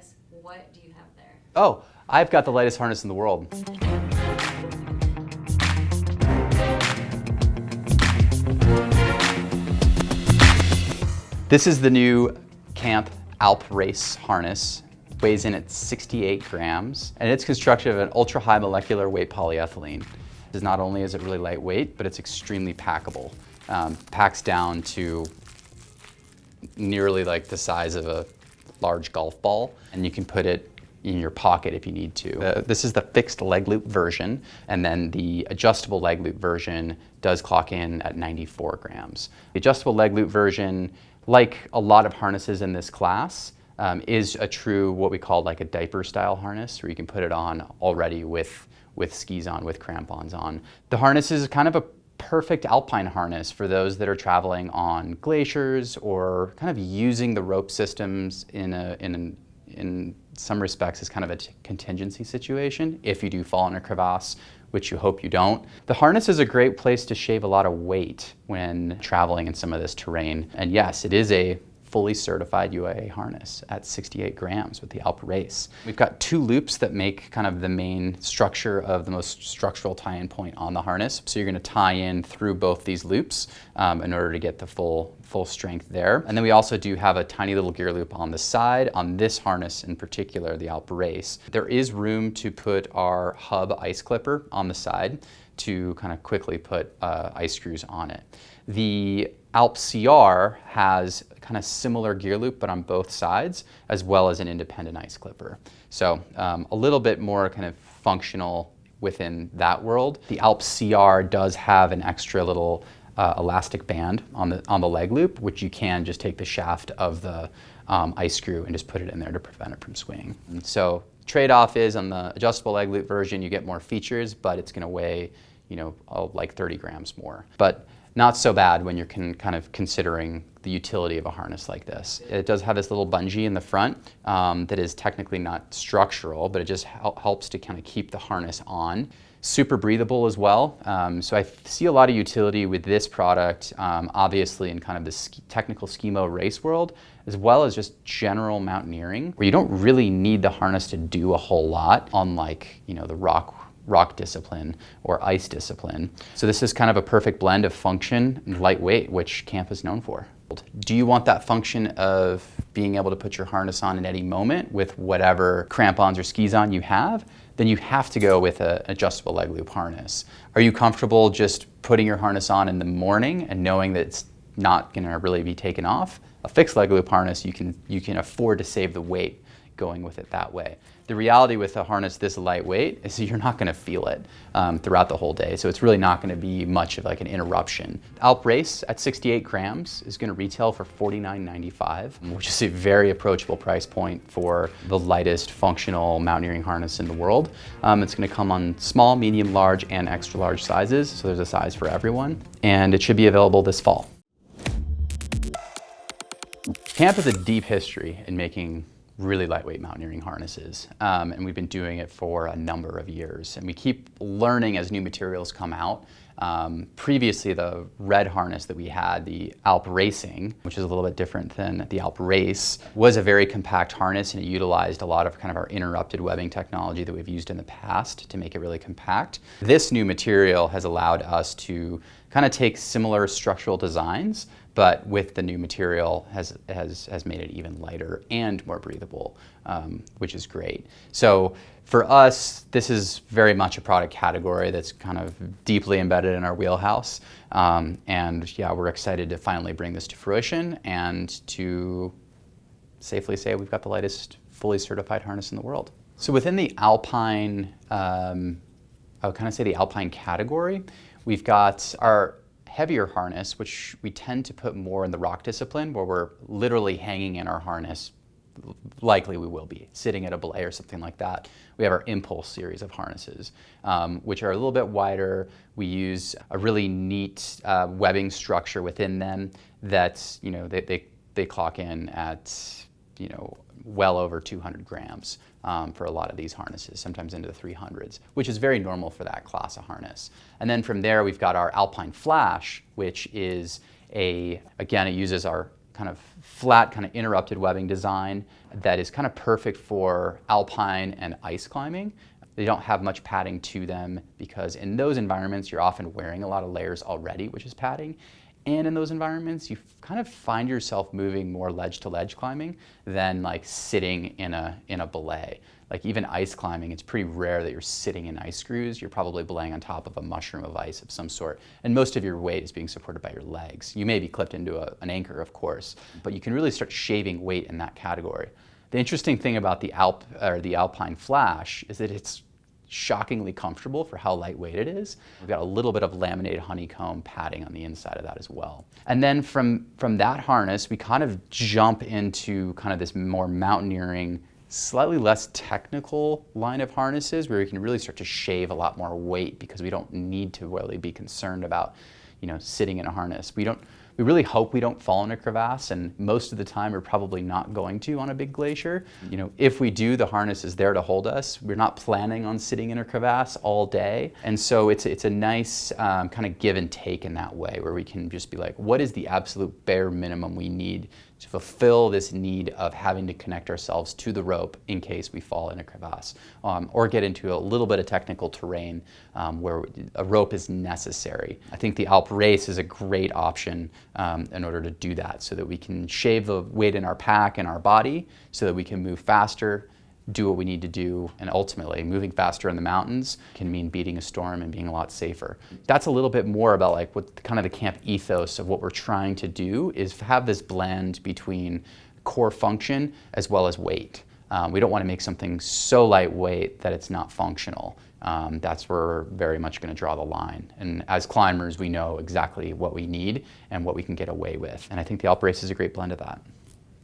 us, what do you have there? Oh, I've got the lightest harness in the world. This is the new CAMP Alp Race harness. Weighs in at 68 grams, and it's constructed of an ultra-high molecular weight polyethylene. Not only is it really lightweight, but it's extremely packable. Packs down to nearly like the size of a large golf ball, and you can put it in your pocket if you need to. This is the fixed leg loop version, and then the adjustable leg loop version does clock in at 94 grams. The adjustable leg loop version, like a lot of harnesses in this class, is a true, what we call like a diaper style harness, where you can put it on already with skis on, with crampons on. The harness is kind of a perfect alpine harness for those that are traveling on glaciers or kind of using the rope systems in some respects as kind of a contingency situation if you do fall in a crevasse, which you hope you don't. The harness is a great place to shave a lot of weight when traveling in some of this terrain. And yes, it is a fully certified UIAA harness at 68 grams with the Alp Race. We've got 2 loops that make kind of the main structure of the most structural tie-in point on the harness. So you're going to tie in through both these loops in order to get the full strength there. And then we also do have a tiny little gear loop on the side on this harness in particular, the Alp Race. There is room to put our hub ice clipper on the side to kind of quickly put ice screws on it. The Alp CR has kind of similar gear loop, but on both sides, as well as an independent ice clipper. So a little bit more kind of functional within that world. The Alp CR does have an extra little elastic band on the leg loop, which you can just take the shaft of the ice screw and just put it in there to prevent it from swinging. And so trade-off is on the adjustable leg loop version, you get more features, but it's going to weigh, like 30 grams more. But not so bad when you're kind of considering the utility of a harness like this. It does have this little bungee in the front that is technically not structural, but it just helps to kind of keep the harness on. Super breathable as well. So I see a lot of utility with this product, obviously in kind of the technical skimo race world, as well as just general mountaineering, where you don't really need the harness to do a whole lot, unlike the rock discipline or ice discipline. So this is kind of a perfect blend of function and lightweight, which CAMP is known for. Do you want that function of being able to put your harness on in any moment with whatever crampons or skis on you have? Then you have to go with an adjustable leg loop harness. Are you comfortable just putting your harness on in the morning and knowing that it's not going to really be taken off? A fixed leg loop harness, you can afford to save the weight going with it that way. The reality with a harness this lightweight is you're not going to feel it throughout the whole day, so it's really not going to be much of like an interruption. Alp Race at 68 grams is going to retail for $49.95, which is a very approachable price point for the lightest functional mountaineering harness in the world. It's going to come on small, medium, large, and extra large sizes, so there's a size for everyone, and it should be available this fall. CAMP has a deep history in making really lightweight mountaineering harnesses, and we've been doing it for a number of years, and we keep learning as new materials come out. Previously, the red harness that we had, the Alp Racing, which is a little bit different than the Alp Race, was a very compact harness, and it utilized a lot of kind of our interrupted webbing technology that we've used in the past to make it really compact. This new material has allowed us to kind of take similar structural designs, but with the new material has made it even lighter and more breathable, which is great. So for us, this is very much a product category that's kind of deeply embedded in our wheelhouse. And yeah, we're excited to finally bring this to fruition and to safely say we've got the lightest fully certified harness in the world. So within the alpine, I would kind of say the alpine category, we've got our heavier harness, which we tend to put more in the rock discipline, where we're literally hanging in our harness. Likely we will be sitting at a belay or something like that. We have our Impulse series of harnesses, which are a little bit wider. We use a really neat webbing structure within them that they clock in at well over 200 grams for a lot of these harnesses, sometimes into the 300s, which is very normal for that class of harness. And then from there, we've got our Alpine Flash, which is again, it uses our kind of flat, kind of interrupted webbing design that is kind of perfect for alpine and ice climbing. They don't have much padding to them because in those environments you're often wearing a lot of layers already, which is padding. And in those environments, you kind of find yourself moving more ledge to ledge climbing than like sitting in a belay. Like even ice climbing, it's pretty rare that you're sitting in ice screws. You're probably belaying on top of a mushroom of ice of some sort. And most of your weight is being supported by your legs. You may be clipped into an anchor, of course, but you can really start shaving weight in that category. The interesting thing about the Alpine Flash is that it's shockingly comfortable for how lightweight it is. We've got a little bit of laminated honeycomb padding on the inside of that as well. And then from that harness, we kind of jump into kind of this more mountaineering, slightly less technical line of harnesses where we can really start to shave a lot more weight because we don't need to really be concerned about, sitting in a harness. We really hope we don't fall in a crevasse, and most of the time we're probably not going to on a big glacier. If we do, the harness is there to hold us. We're not planning on sitting in a crevasse all day. And so it's a nice kind of give and take in that way where we can just be like, what is the absolute bare minimum we need to fulfill this need of having to connect ourselves to the rope in case we fall in a crevasse, or get into a little bit of technical terrain where a rope is necessary. I think the Alp Race is a great option in order to do that so that we can shave the weight in our pack and our body so that we can move faster, do what we need to do, and ultimately moving faster in the mountains can mean beating a storm and being a lot safer. That's a little bit more about like what kind of the camp ethos of what we're trying to do is have this blend between core function as well as weight. We don't want to make something so lightweight that it's not functional. That's where we're very much going to draw the line. And as climbers, we know exactly what we need and what we can get away with. And I think the Alp Race is a great blend of that.